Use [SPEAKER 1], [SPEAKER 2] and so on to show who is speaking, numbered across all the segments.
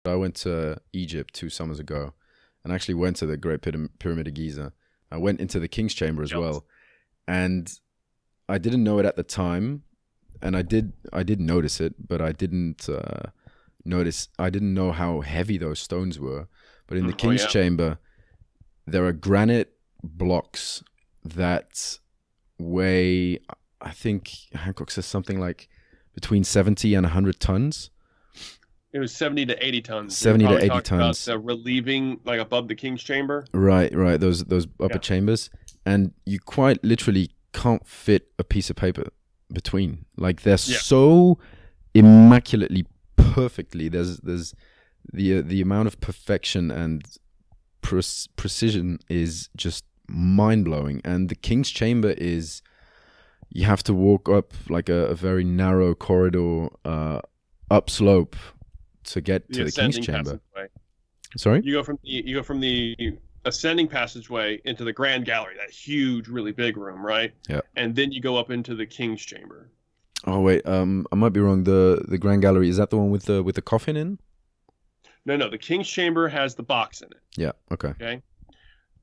[SPEAKER 1] I went to Egypt 2 summers ago and actually went to the Great Pyramid of Giza. I went into the King's Chamber as well. And I didn't know it at the time. And I did notice it, but I didn't know how heavy those stones were. But in the King's Chamber, there are granite blocks that weigh, I think Hancock says something like between 70 and 100 tons.
[SPEAKER 2] It was 70 to 80 tons.
[SPEAKER 1] 70 to 80 tons.
[SPEAKER 2] About the relieving, like above the King's Chamber.
[SPEAKER 1] Right. Those upper chambers. And you quite literally can't fit a piece of paper between. Like they're so immaculately perfectly. There's the amount of perfection and precision is just mind-blowing. And the King's Chamber is, you have to walk up like a very narrow corridor upslope to get to the King's Chamber.
[SPEAKER 2] Passageway.
[SPEAKER 1] Sorry?
[SPEAKER 2] You go from the ascending passageway into the Grand Gallery, that huge, really big room, right?
[SPEAKER 1] Yeah.
[SPEAKER 2] And then you go up into the King's Chamber.
[SPEAKER 1] Oh wait, I might be wrong. The Grand Gallery, is that the one with the coffin in?
[SPEAKER 2] No, the King's Chamber has the box in it.
[SPEAKER 1] Yeah, okay.
[SPEAKER 2] Okay.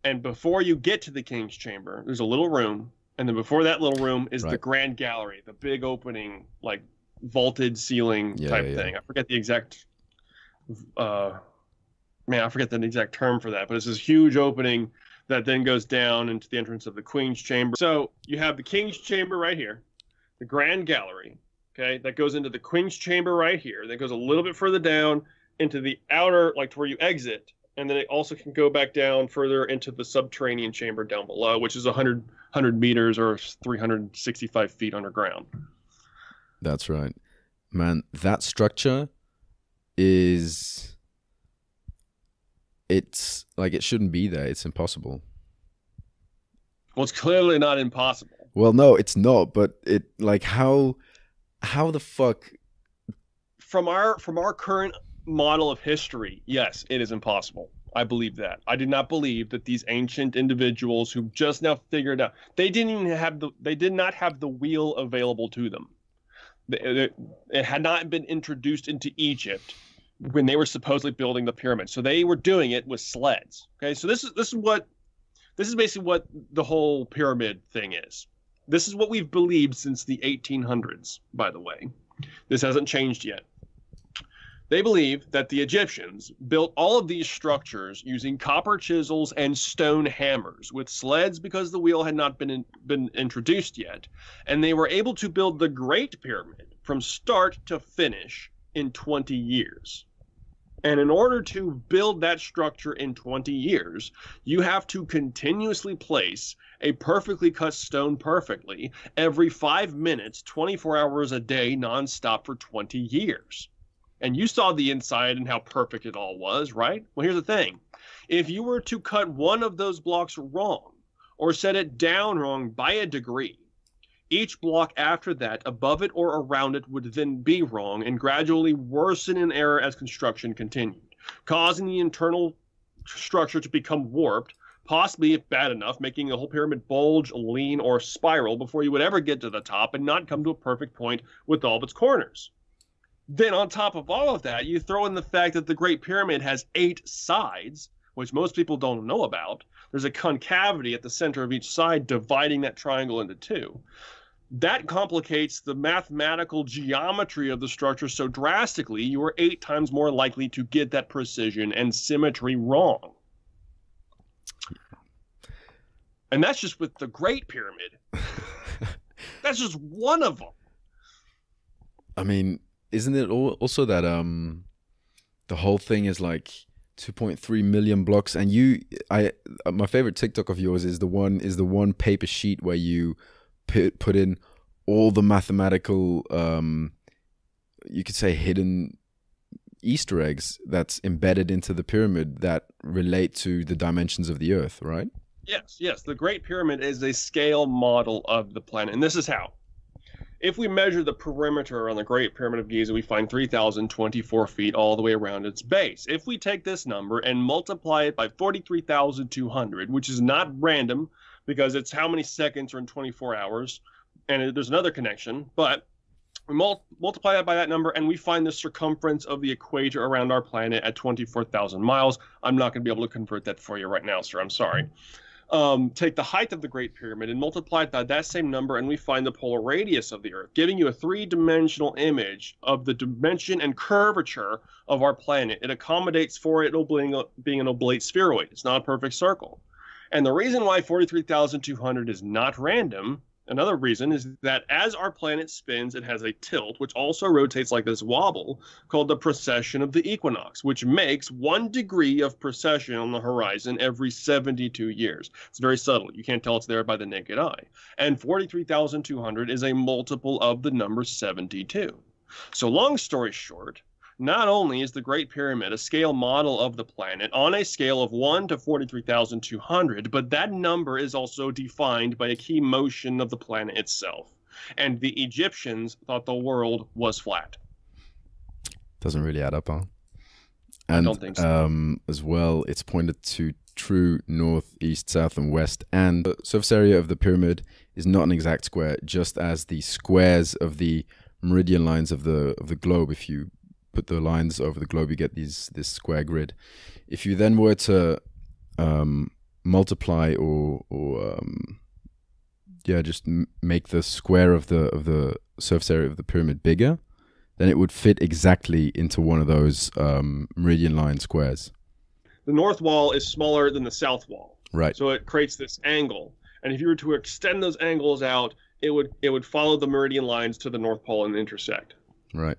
[SPEAKER 2] And before you get to the King's Chamber, there's a little room, and then before that little room is the Grand Gallery, the big opening, like vaulted ceiling type thing. I forget the exact I forget the exact term for that, but it's this huge opening that then goes down into the entrance of the Queen's Chamber. So you have the King's Chamber right here, the Grand Gallery, okay, that goes into the Queen's Chamber right here. That goes a little bit further down into the outer, like to where you exit, and then it also can go back down further into the subterranean chamber down below, which is 100 meters or 365 feet underground.
[SPEAKER 1] That's right. Man, that structure is... It's like, it shouldn't be there. It's impossible.
[SPEAKER 2] Well, it's clearly not impossible.
[SPEAKER 1] Well, no, it's not. But it, like, how the fuck?
[SPEAKER 2] From our current model of history, yes, it is impossible. I believe that. I did not believe that these ancient individuals who just now figured out, they did not have the wheel available to them. It had not been introduced into Egypt when they were supposedly building the pyramid. So they were doing it with sleds. Okay, so this is basically what the whole pyramid thing is. This is what we've believed since the 1800s, by the way. This hasn't changed yet. They believe that the Egyptians built all of these structures using copper chisels and stone hammers with sleds because the wheel had not been introduced yet. And they were able to build the Great Pyramid from start to finish in 20 years. And in order to build that structure in 20 years, you have to continuously place a perfectly cut stone perfectly every 5 minutes, 24 hours a day, nonstop for 20 years. And you saw the inside and how perfect it all was, right? Well, here's the thing. If you were to cut one of those blocks wrong or set it down wrong by a degree, each block after that, above it or around it, would then be wrong and gradually worsen in error as construction continued, causing the internal structure to become warped, possibly, if bad enough, making the whole pyramid bulge, lean, or spiral before you would ever get to the top and not come to a perfect point with all of its corners. Then on top of all of that, you throw in the fact that the Great Pyramid has 8 sides, which most people don't know about. There's a concavity at the center of each side dividing that triangle into 2. That complicates the mathematical geometry of the structure so drastically, you are 8 times more likely to get that precision and symmetry wrong. And that's just with the Great Pyramid. That's just one of them.
[SPEAKER 1] I mean, isn't it also that the whole thing is like 2.3 million blocks, and my favorite TikTok of yours is the one paper sheet where you put in all the mathematical you could say hidden Easter eggs that's embedded into the pyramid that relate to the dimensions of the Earth, right?
[SPEAKER 2] Yes. The Great Pyramid is a scale model of the planet, and this is how. If we measure the perimeter on the Great Pyramid of Giza, we find 3,024 feet all the way around its base. If we take this number and multiply it by 43,200, which is not random because it's how many seconds are in 24 hours, and there's another connection, but We multiply that by that number, and we find the circumference of the equator around our planet at 24,000 miles. I'm not going to be able to convert that for you right now, sir. I'm sorry. Take the height of the Great Pyramid and multiply it by that same number, and we find the polar radius of the Earth, giving you a three-dimensional image of the dimension and curvature of our planet. It accommodates for it being an oblate spheroid. It's not a perfect circle. And the reason why 43,200 is not random, another reason, is that as our planet spins, it has a tilt, which also rotates like this wobble, called the precession of the equinox, which makes 1 degree of precession on the horizon every 72 years. It's very subtle. You can't tell it's there by the naked eye. And 43,200 is a multiple of the number 72. So long story short, not only is the Great Pyramid a scale model of the planet on a scale of 1 to 43,200, but that number is also defined by a key motion of the planet itself. And the Egyptians thought the world was flat.
[SPEAKER 1] Doesn't really add up, huh?
[SPEAKER 2] I don't think so.
[SPEAKER 1] As well, it's pointed to true north, east, south, and west. And the surface area of the pyramid is not an exact square, just as the squares of the meridian lines of the globe. If you put the lines over the globe, you get this square grid. If you then were to multiply or just make the square of the surface area of the pyramid bigger, then it would fit exactly into one of those meridian line squares.
[SPEAKER 2] The north wall is smaller than the south wall,
[SPEAKER 1] right?
[SPEAKER 2] So it creates this angle, and if you were to extend those angles out, it would follow the meridian lines to the North Pole and intersect.
[SPEAKER 1] Right.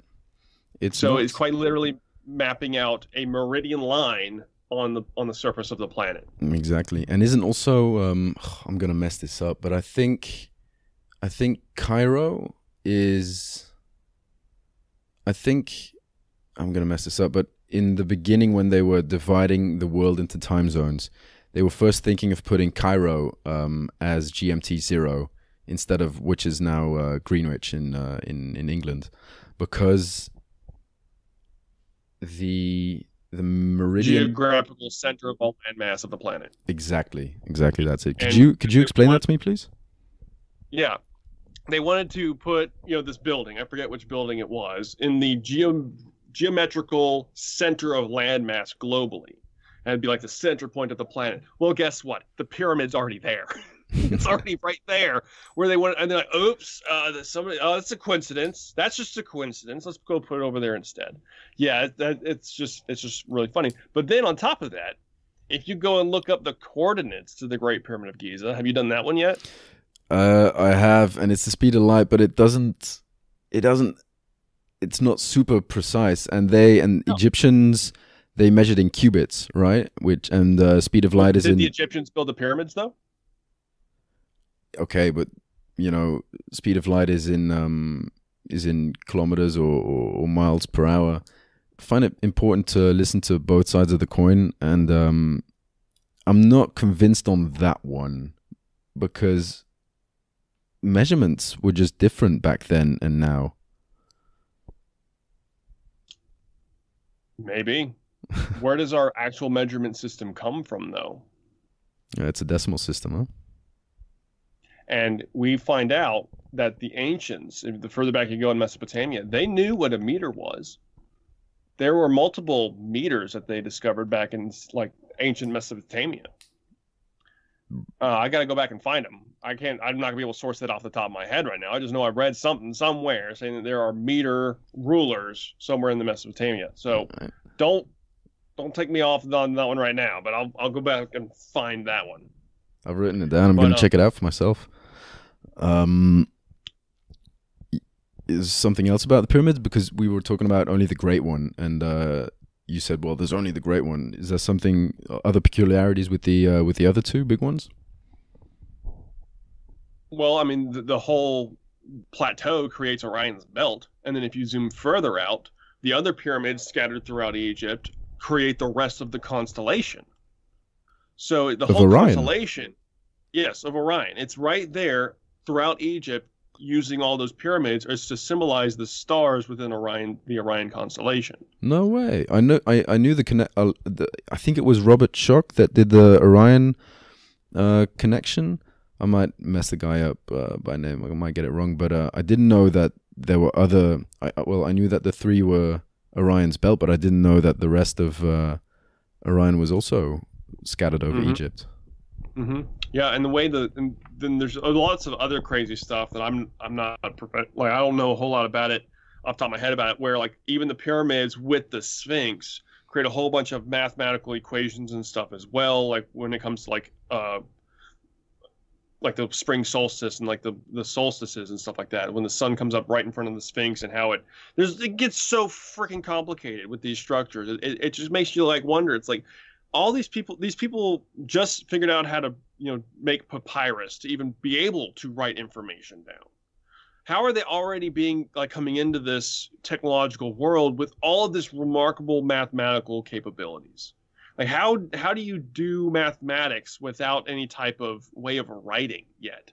[SPEAKER 2] It's quite literally mapping out a meridian line on the surface of the planet.
[SPEAKER 1] Exactly. And isn't also I'm gonna mess this up, but I think Cairo is. I think I'm gonna mess this up, but in the beginning, when they were dividing the world into time zones, they were first thinking of putting Cairo as GMT 0 instead of, which is now Greenwich in England, because the meridian
[SPEAKER 2] geographical center of all landmass of the planet.
[SPEAKER 1] Exactly, that's it. Could you explain that to me, please?
[SPEAKER 2] Yeah, they wanted to put this building, I forget which building it was, in the geometrical center of landmass globally, and it'd be like the center point of the planet. Well, guess what? The pyramid's already there. It's already right there where they want, and they're like, "Oops, that's a coincidence. That's just a coincidence. Let's go put it over there instead." Yeah, it's just really funny. But then on top of that, if you go and look up the coordinates to the Great Pyramid of Giza, have you done that one yet?
[SPEAKER 1] I have, and it's the speed of light, but it doesn't. It's not super precise, and Egyptians, they measured in cubits, right? Speed of light is in.
[SPEAKER 2] Did the Egyptians build the pyramids though?
[SPEAKER 1] Okay, but speed of light is in kilometers or miles per hour. I find it important to listen to both sides of the coin, and I'm not convinced on that one, because measurements were just different back then and now.
[SPEAKER 2] Maybe. Where does our actual measurement system come from, though?
[SPEAKER 1] It's a decimal system, huh?
[SPEAKER 2] And we find out that the ancients, the further back you go in Mesopotamia, they knew what a meter was. There were multiple meters that they discovered back in ancient Mesopotamia. I got to go back and find them. I'm not going to be able to source that off the top of my head right now. I just know I read something somewhere saying that there are meter rulers somewhere in the Mesopotamia. So don't take me off on that one right now, but I'll go back and find that one.
[SPEAKER 1] I've written it down. I'm going to check it out for myself. Is something else about the pyramids? Because we were talking about only the Great One, and you said, well, there's only the Great One. Is there other peculiarities with the other two big ones?
[SPEAKER 2] Well, I mean, the whole plateau creates Orion's belt, and then if you zoom further out, the other pyramids scattered throughout Egypt create the rest of the constellation. So the whole constellation, yes, of Orion, it's right there throughout Egypt, using all those pyramids is to symbolize the stars within Orion, the Orion constellation.
[SPEAKER 1] No way! I knew I think it was Robert Schoch that did the Orion connection. I might mess the guy up by name. I might get it wrong, but I didn't know that there were other. Well, I knew that the three were Orion's belt, but I didn't know that the rest of Orion was also scattered over Egypt.
[SPEAKER 2] Yeah, and the way and then there's lots of other crazy stuff that I'm not like I don't know a whole lot about it off the top of my head about it. Where like even the pyramids with the Sphinx create a whole bunch of mathematical equations and stuff as well. Like when it comes to like the spring solstice and like the solstices and stuff like that, when the sun comes up right in front of the Sphinx, and how it gets so freaking complicated with these structures. It just makes you like wonder. It's like all these people just figured out how to make papyrus to even be able to write information down. How are they already being like coming into this technological world with all of this remarkable mathematical capabilities? Like how do you do mathematics without any type of way of writing yet?